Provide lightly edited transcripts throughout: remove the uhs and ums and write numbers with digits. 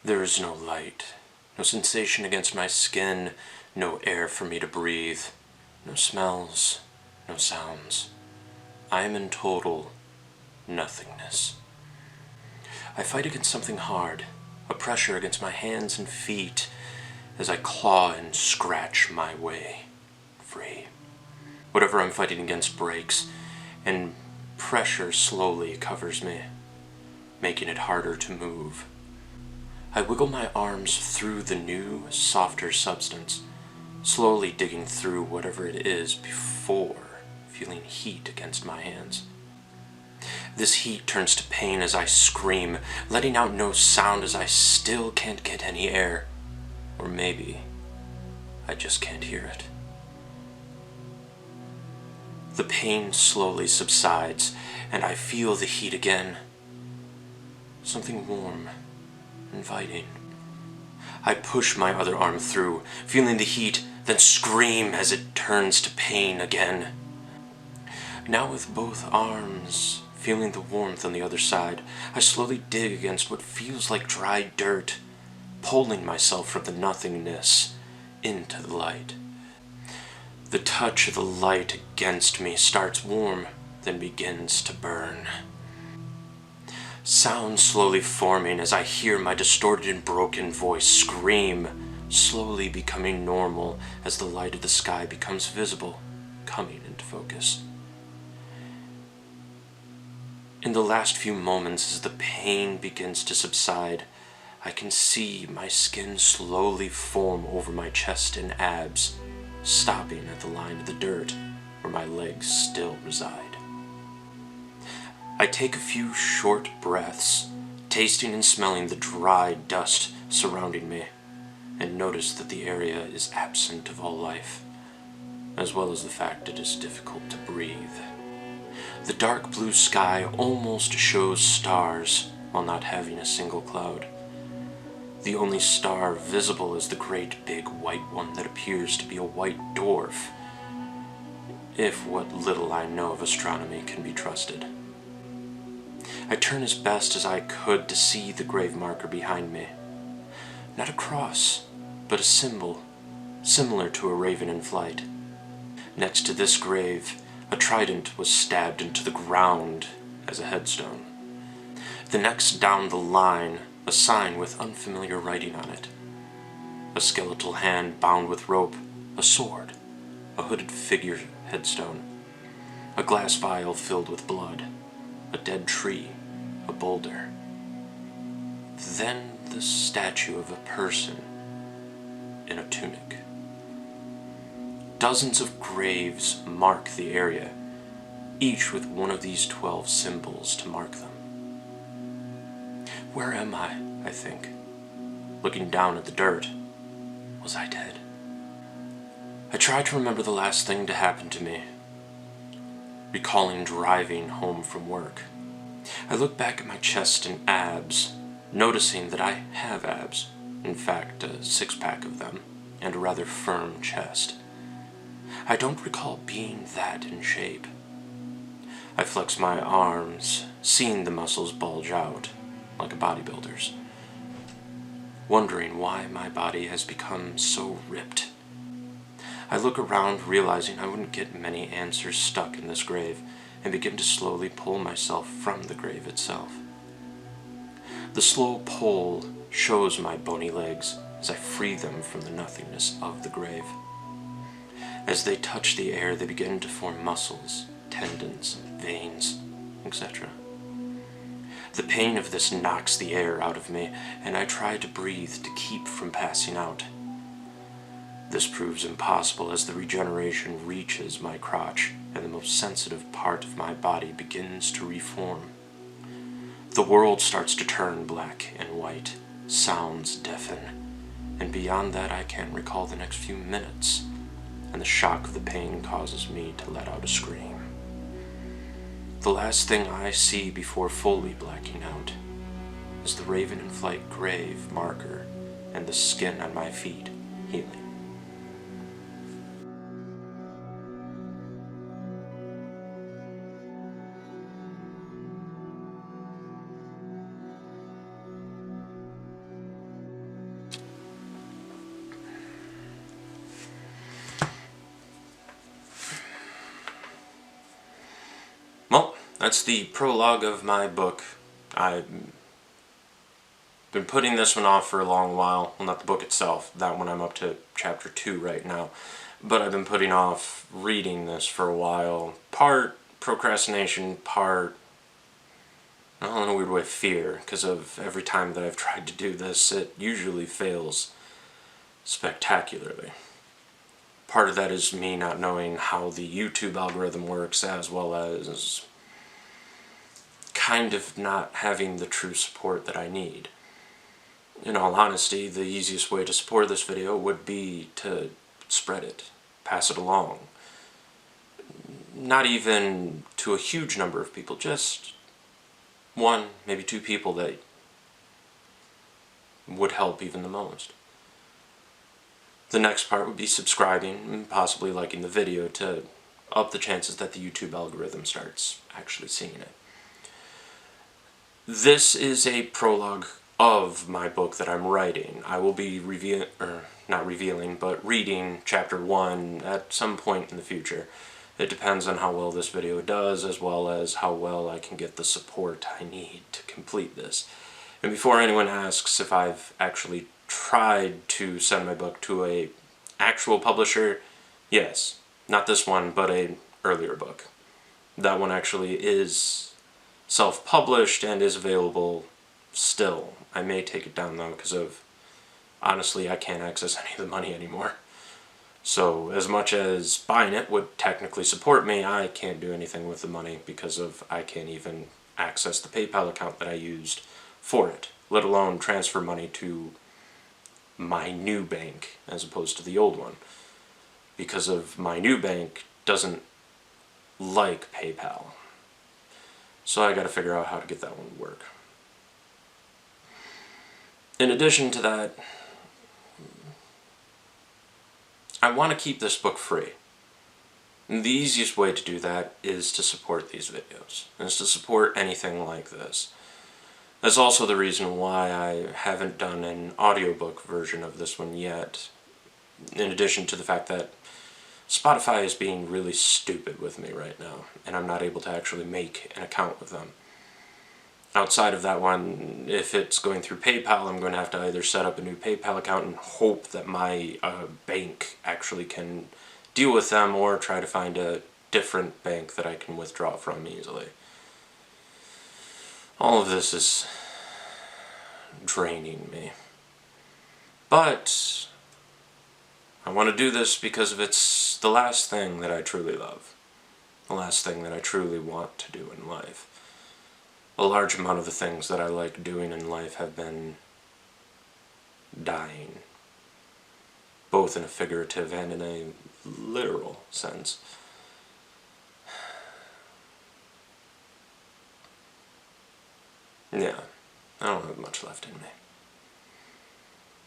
There is no light, no sensation against my skin, no air for me to breathe, no smells, no sounds. I am in total nothingness. I fight against something hard, a pressure against my hands and feet as I claw and scratch my way free. Whatever I'm fighting against breaks, and pressure slowly covers me, making it harder to move. I wiggle my arms through the new, softer substance, slowly digging through whatever it is before feeling heat against my hands. This heat turns to pain as I scream, letting out no sound as I still can't get any air. Or maybe I just can't hear it. The pain slowly subsides, and I feel the heat again. Something warm, inviting. I push my other arm through, feeling the heat, then scream as it turns to pain again. Now with both arms, feeling the warmth on the other side, I slowly dig against what feels like dry dirt, pulling myself from the nothingness into the light. The touch of the light against me starts warm, then begins to burn. Sound slowly forming as I hear my distorted and broken voice scream, slowly becoming normal as the light of the sky becomes visible, coming into focus. In the last few moments, as the pain begins to subside, I can see my skin slowly form over my chest and abs, stopping at the line of the dirt where my legs still reside. I take a few short breaths, tasting and smelling the dry dust surrounding me, and notice that the area is absent of all life, as well as the fact it is difficult to breathe. The dark blue sky almost shows stars while not having a single cloud. The only star visible is the great big white one that appears to be a white dwarf, if what little I know of astronomy can be trusted. I turn as best as I could to see the grave marker behind me. Not a cross, but a symbol, similar to a raven in flight. Next to this grave, a trident was stabbed into the ground as a headstone. The next down the line, a sign with unfamiliar writing on it. A skeletal hand bound with rope, a sword, a hooded figure headstone, a glass vial filled with blood, a dead tree, a boulder. Then the statue of a person in a tunic. Dozens of graves mark the area, each with one of these 12 symbols to mark them. Where am I think, looking down at the dirt. Was I dead? I try to remember the last thing to happen to me, recalling driving home from work. I look back at my chest and abs, noticing that I have abs, in fact, a six-pack of them, and a rather firm chest. I don't recall being that in shape. I flex my arms, seeing the muscles bulge out, like a bodybuilder's, wondering why my body has become so ripped. I look around, realizing I wouldn't get many answers stuck in this grave, and begin to slowly pull myself from the grave itself. The slow pull shows my bony legs as I free them from the nothingness of the grave. As they touch the air, they begin to form muscles, tendons, veins, etc. The pain of this knocks the air out of me, and I try to breathe to keep from passing out. This proves impossible as the regeneration reaches my crotch, and the most sensitive part of my body begins to reform. The world starts to turn black and white, sounds deafen, and beyond that I can't recall the next few minutes, and the shock of the pain causes me to let out a scream. The last thing I see before fully blacking out is the raven in flight grave marker and the skin on my feet healing. that's the prologue of my book. I've been putting this one off for a long while. Well, not the book itself. That one I'm up to chapter 2 right now. But I've been putting off reading this for a while. Part procrastination, part, well, in a weird way, fear. Because of every time that I've tried to do this, it usually fails spectacularly. Part of that is me not knowing how the YouTube algorithm works, as well as kind of not having the true support that I need. In all honesty, the easiest way to support this video would be to spread it, pass it along. Not even to a huge number of people, just one, maybe two people that would help even the most. The next part would be subscribing and possibly liking the video to up the chances that the YouTube algorithm starts actually seeing it. This is a prologue of my book that I'm writing. I will be reading chapter 1 at some point in the future. It depends on how well this video does, as well as how well I can get the support I need to complete this. And before anyone asks if I've actually tried to send my book to a actual publisher, yes. Not this one, but an earlier book. That one actually is self-published and is available still. I may take it down though, because of, honestly, I can't access any of the money anymore. So as much as buying it would technically support me, I can't do anything with the money because of I can't even access the PayPal account that I used for it, let alone transfer money to my new bank as opposed to the old one, because of my new bank doesn't like PayPal. So I gotta figure out how to get that one to work. In addition to that, I want to keep this book free. And the easiest way to do that is to support these videos, is to support anything like this. That's also the reason why I haven't done an audiobook version of this one yet, in addition to the fact that Spotify is being really stupid with me right now, and I'm not able to actually make an account with them. Outside of that one, if it's going through PayPal, I'm going to have to either set up a new PayPal account and hope that my bank actually can deal with them, or try to find a different bank that I can withdraw from easily. All of this is draining me. But I want to do this because it's the last thing that I truly love. The last thing that I truly want to do in life. A large amount of the things that I like doing in life have been dying, both in a figurative and in a literal sense. Yeah, I don't have much left in me.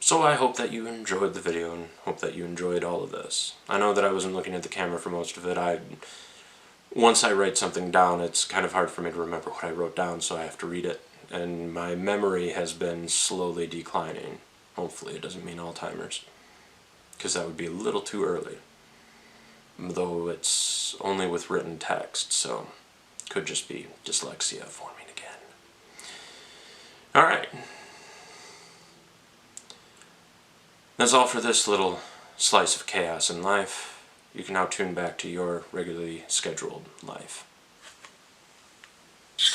So I hope that you enjoyed the video and hope that you enjoyed all of this. I know that I wasn't looking at the camera for most of it. Once I write something down, it's kind of hard for me to remember what I wrote down, so I have to read it. And my memory has been slowly declining. Hopefully it doesn't mean Alzheimer's, because that would be a little too early. Though it's only with written text, so it could just be dyslexia forming again. Alright. That's all for this little slice of chaos in life. You can now tune back to your regularly scheduled life.